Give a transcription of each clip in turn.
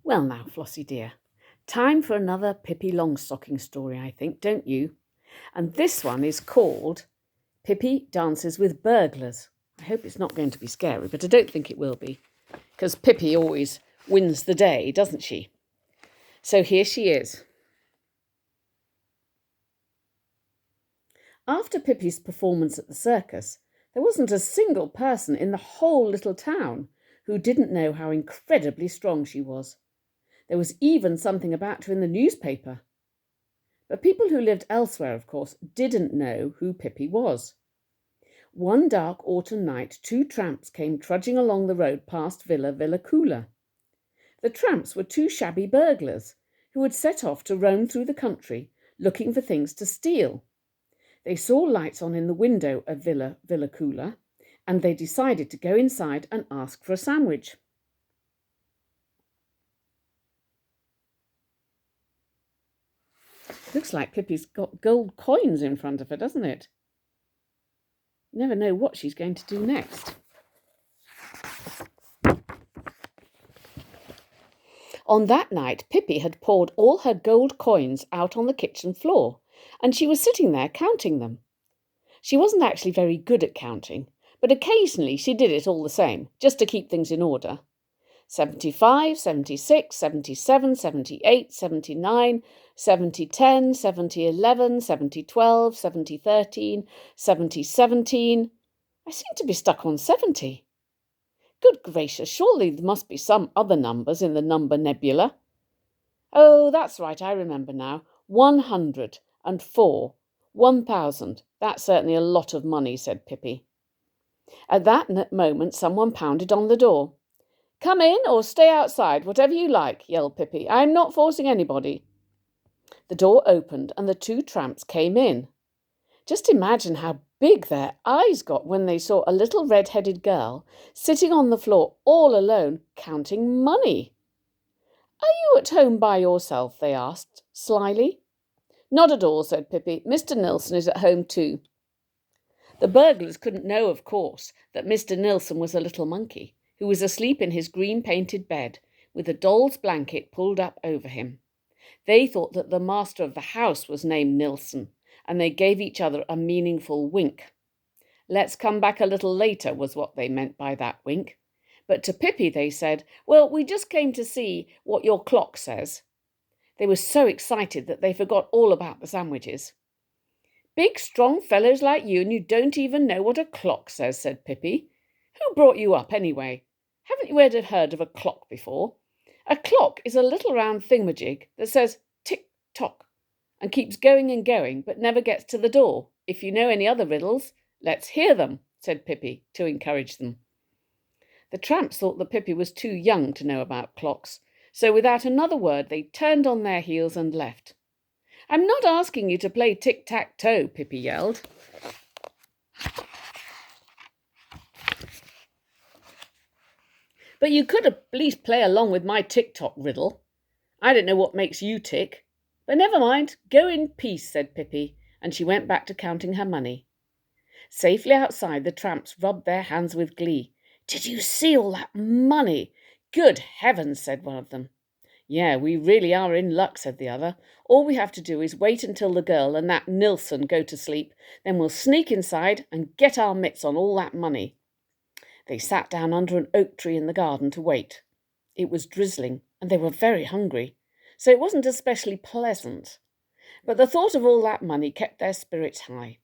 Well now, Flossie dear, time for another Pippi Longstocking story, I think, don't you? And this one is called Pippi Dances with Burglars. I hope it's not going to be scary, but I don't think it will be, because Pippi always wins the day, doesn't she? So here she is. After Pippi's performance at the circus, there wasn't a single person in the whole little town who didn't know how incredibly strong she was. There was even something about her in the newspaper. But people who lived elsewhere, of course, didn't know who Pippi was. One dark autumn night, two tramps came trudging along the road past Villa Villacula. The tramps were two shabby burglars who had set off to roam through the country looking for things to steal. They saw lights on in the window of Villa Villacula, and they decided to go inside and ask for a sandwich. Looks like Pippi's got gold coins in front of her, doesn't it? Never know what she's going to do next. On that night, Pippi had poured all her gold coins out on the kitchen floor, and she was sitting there counting them. She wasn't actually very good at counting, but occasionally she did it all the same, just to keep things in order. 75, 76, 77, 78, 79, 70, 10, 70, 11, 70, 12, 70, 13, 70, 17. I seem to be stuck on 70. Good gracious, surely there must be some other numbers in the number nebula. Oh, that's right, I remember now. 104. 1,000. That's certainly a lot of money, said Pippi. At that moment, someone pounded on the door. Come in or stay outside, whatever you like, yelled Pippi. I'm not forcing anybody. The door opened and the two tramps came in. Just imagine how big their eyes got when they saw a little red-headed girl sitting on the floor all alone, counting money. Are you at home by yourself? They asked, slyly. Not at all, said Pippi. Mr. Nilsson is at home too. The burglars couldn't know, of course, that Mr. Nilsson was a little monkey who was asleep in his green-painted bed with a doll's blanket pulled up over him. They thought that the master of the house was named Nilsson, and they gave each other a meaningful wink. Let's come back a little later was what they meant by that wink. But to Pippi they said, well, we just came to see what your clock says. They were so excited that they forgot all about the sandwiches. Big, strong fellows like you, and you don't even know what a clock says, said Pippi. Who brought you up, anyway? Haven't you ever heard of a clock before? A clock is a little round thingamajig that says tick-tock and keeps going and going, but never gets to the door. If you know any other riddles, let's hear them, said Pippi, to encourage them. The tramps thought that Pippi was too young to know about clocks, so without another word they turned on their heels and left. I'm not asking you to play tic-tac-toe, Pippi yelled. But you could at least play along with my tick-tock riddle. I don't know what makes you tick. But never mind, go in peace, said Pippi, and she went back to counting her money. Safely outside, the tramps rubbed their hands with glee. Did you see all that money? Good heavens, said one of them. Yeah, we really are in luck, said the other. All we have to do is wait until the girl and that Nilsson go to sleep. Then we'll sneak inside and get our mitts on all that money. They sat down under an oak tree in the garden to wait. It was drizzling, and they were very hungry, so it wasn't especially pleasant. But the thought of all that money kept their spirits high.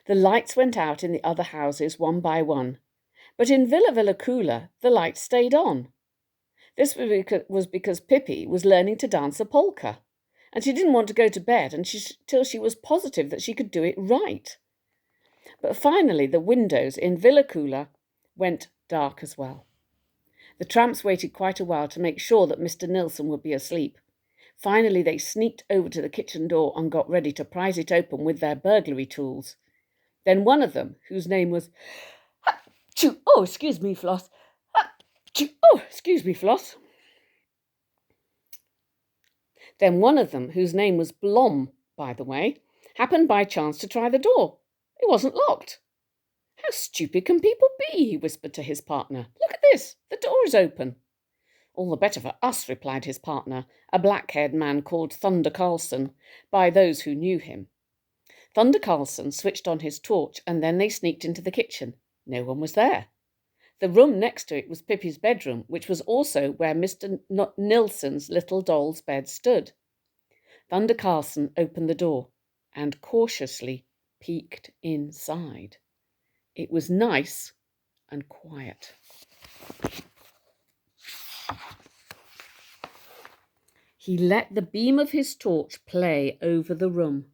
The lights went out in the other houses one by one, but in Villa Villacula the lights stayed on. This was because Pippi was learning to dance a polka, and she didn't want to go to bed till she was positive that she could do it right. But finally the windows in Villacula went dark as well. The tramps waited quite a while to make sure that Mr. Nilsson would be asleep. Finally they sneaked over to the kitchen door and got ready to prise it open with their burglary tools. Then one of them, whose name was... Oh, excuse me, Floss. Oh, excuse me, Floss. Then one of them, whose name was Blom, by the way, happened by chance to try the door. It wasn't locked. How stupid can people be? He whispered to his partner. Look at this. The door is open. All the better for us, replied his partner, a black-haired man called Thunder Carlson, by those who knew him. Thunder Carlson switched on his torch, and then they sneaked into the kitchen. No one was there. The room next to it was Pippi's bedroom, which was also where Mr. Nilsson's little doll's bed stood. Thunder Carlson opened the door and cautiously peeked inside. It was nice and quiet. He let the beam of his torch play over the room.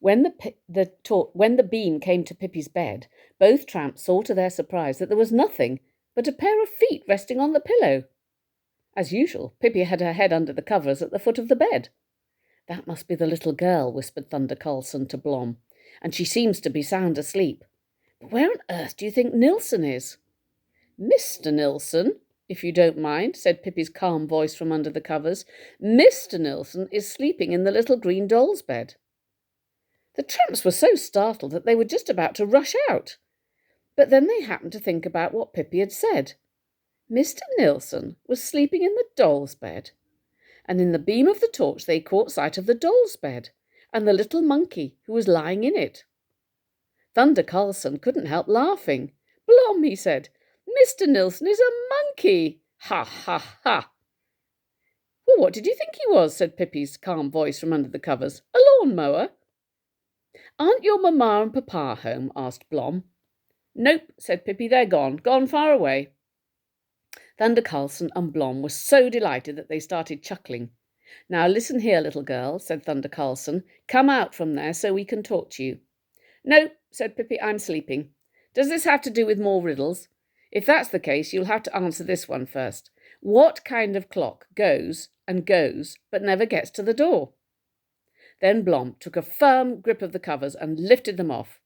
When the beam came to Pippi's bed, both tramps saw to their surprise that there was nothing but a pair of feet resting on the pillow. As usual, Pippi had her head under the covers at the foot of the bed. That must be the little girl, whispered Thunder Carlson to Blom, and she seems to be sound asleep. But where on earth do you think Nilsson is? Mr. Nilsson, if you don't mind, said Pippi's calm voice from under the covers. Mr. Nilsson is sleeping in the little green doll's bed. The tramps were so startled that they were just about to rush out. But then they happened to think about what Pippi had said. Mr. Nilsson was sleeping in the doll's bed, and in the beam of the torch they caught sight of the doll's bed and the little monkey who was lying in it. Thunder Carlson couldn't help laughing. Blom, he said, Mr. Nilsson is a monkey. Ha, ha, ha. Well, what did you think he was? Said Pippi's calm voice from under the covers. A lawnmower? Aren't your mamma and papa home? Asked Blom. Nope, said Pippi, they're gone far away. Thunder Carlson and Blom were so delighted that they started chuckling. Now listen here, little girl, said Thunder Carlson. Come out from there so we can talk to you. No, said Pippi, I'm sleeping. Does this have to do with more riddles? If that's the case, you'll have to answer this one first. What kind of clock goes and goes but never gets to the door? Then Blom took a firm grip of the covers and lifted them off.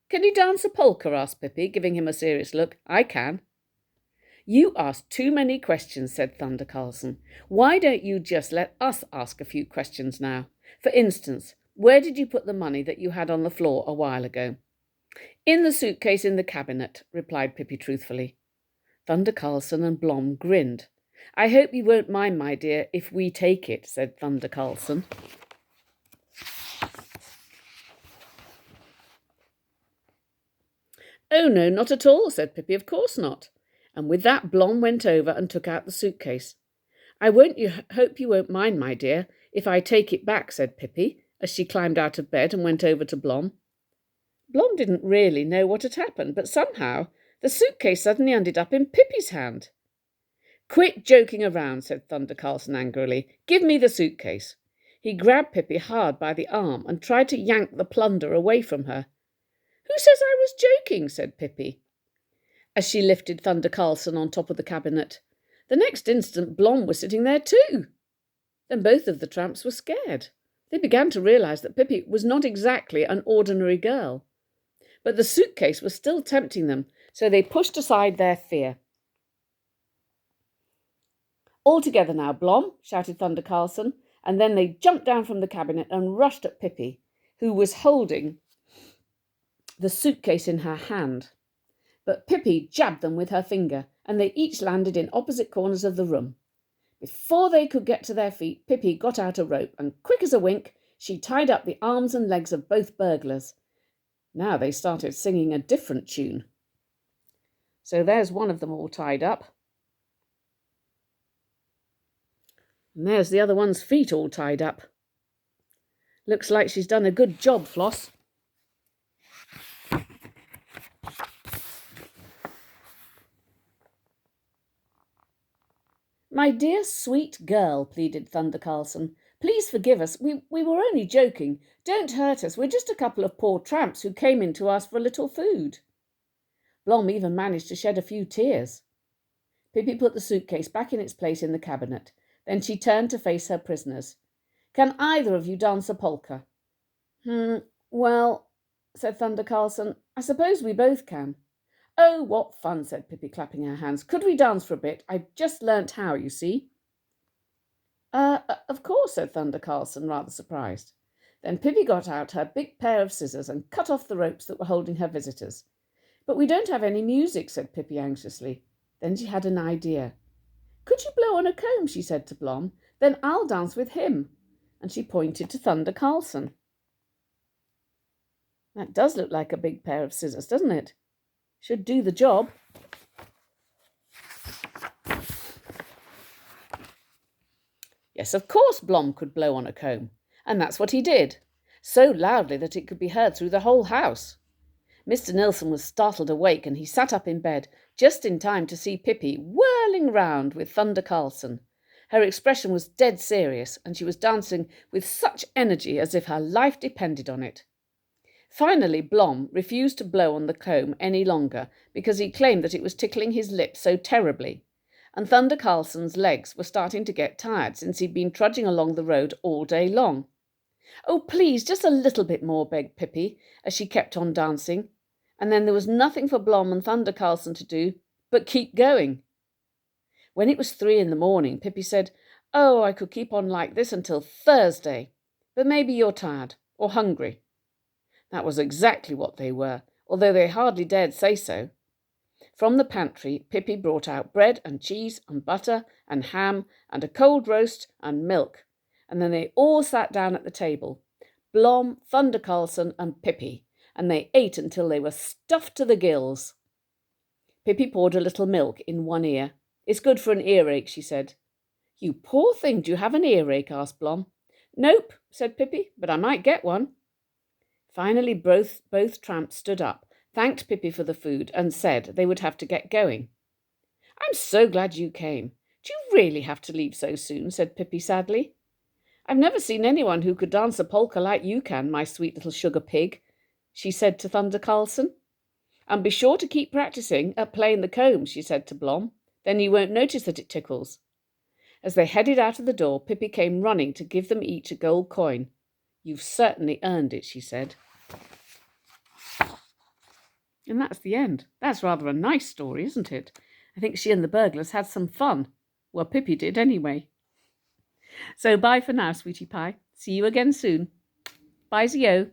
Can you dance a polka? Asked Pippi, giving him a serious look. I can. You ask too many questions, said Thunder Carlson. Why don't you just let us ask a few questions now? For instance, where did you put the money that you had on the floor a while ago? In the suitcase in the cabinet, replied Pippi truthfully. Thunder Carlson and Blom grinned. I hope you won't mind, my dear, if we take it, said Thunder Carlson. Oh, no, not at all, said Pippi. Of course not. And with that, Blom went over and took out the suitcase. Hope you won't mind, my dear, if I take it back, said Pippi, as she climbed out of bed and went over to Blom. Blom didn't really know what had happened, but somehow the suitcase suddenly ended up in Pippi's hand. Quit joking around, said Thunder Carlson angrily. Give me the suitcase. He grabbed Pippi hard by the arm and tried to yank the plunder away from her. Who says I was joking? Said Pippi, as she lifted Thunder Carlson on top of the cabinet. The next instant, Blom was sitting there too. Then both of the tramps were scared. They began to realise that Pippi was not exactly an ordinary girl. But the suitcase was still tempting them, so they pushed aside their fear. All together now, Blom, shouted Thunder Carlson, and then they jumped down from the cabinet and rushed at Pippi, who was holding the suitcase in her hand. But Pippi jabbed them with her finger, and they each landed in opposite corners of the room. Before they could get to their feet, Pippi got out a rope, and quick as a wink, she tied up the arms and legs of both burglars. Now they started singing a different tune. So there's one of them all tied up. And there's the other one's feet all tied up. Looks like she's done a good job, Floss. My dear sweet girl, pleaded Thunder Carlson, please forgive us. We were only joking. Don't hurt us. We're just a couple of poor tramps who came in to ask for a little food. Blom even managed to shed a few tears. Pippi put the suitcase back in its place in the cabinet. Then she turned to face her prisoners. Can either of you dance a polka? Well, said Thunder Carlson, I suppose we both can. Oh, what fun, said Pippi, clapping her hands. Could we dance for a bit? I've just learnt how, you see. Of course, said Thunder Carlson, rather surprised. Then Pippi got out her big pair of scissors and cut off the ropes that were holding her visitors. But we don't have any music, said Pippi anxiously. Then she had an idea. Could you blow on a comb, she said to Blom. Then I'll dance with him. And she pointed to Thunder Carlson. That does look like a big pair of scissors, doesn't it? Should do the job. Yes, of course Blom could blow on a comb, and that's what he did, so loudly that it could be heard through the whole house. Mr. Nilsson was startled awake, and he sat up in bed, just in time to see Pippi whirling round with Thunder Carlson. Her expression was dead serious, and she was dancing with such energy as if her life depended on it. Finally, Blom refused to blow on the comb any longer because he claimed that it was tickling his lips so terribly. And Thunder Carlson's legs were starting to get tired since he'd been trudging along the road all day long. Oh, please, just a little bit more, begged Pippi, as she kept on dancing. And then there was nothing for Blom and Thunder Carlson to do but keep going. When it was 3 a.m, Pippi said, Oh, I could keep on like this until Thursday, but maybe you're tired or hungry. That was exactly what they were, although they hardly dared say so. From the pantry, Pippi brought out bread and cheese and butter and ham and a cold roast and milk, and then they all sat down at the table, Blom, Thunder Carlson and Pippi, and they ate until they were stuffed to the gills. Pippi poured a little milk in one ear. It's good for an earache, she said. You poor thing, do you have an earache? Asked Blom. Nope, said Pippi, but I might get one. Finally, both tramps stood up, thanked Pippi for the food, and said they would have to get going. I'm so glad you came. Do you really have to leave so soon? Said Pippi sadly. I've never seen anyone who could dance a polka like you can, my sweet little sugar pig, she said to Thunder Carlson. And be sure to keep practicing at playing the comb, she said to Blom. Then you won't notice that it tickles. As they headed out of the door, Pippi came running to give them each a gold coin. You've certainly earned it, she said. And that's the end. That's rather a nice story, isn't it? I think she and the burglars had some fun. Well, Pippi did anyway. So bye for now, sweetie pie. See you again soon. Bye-zio.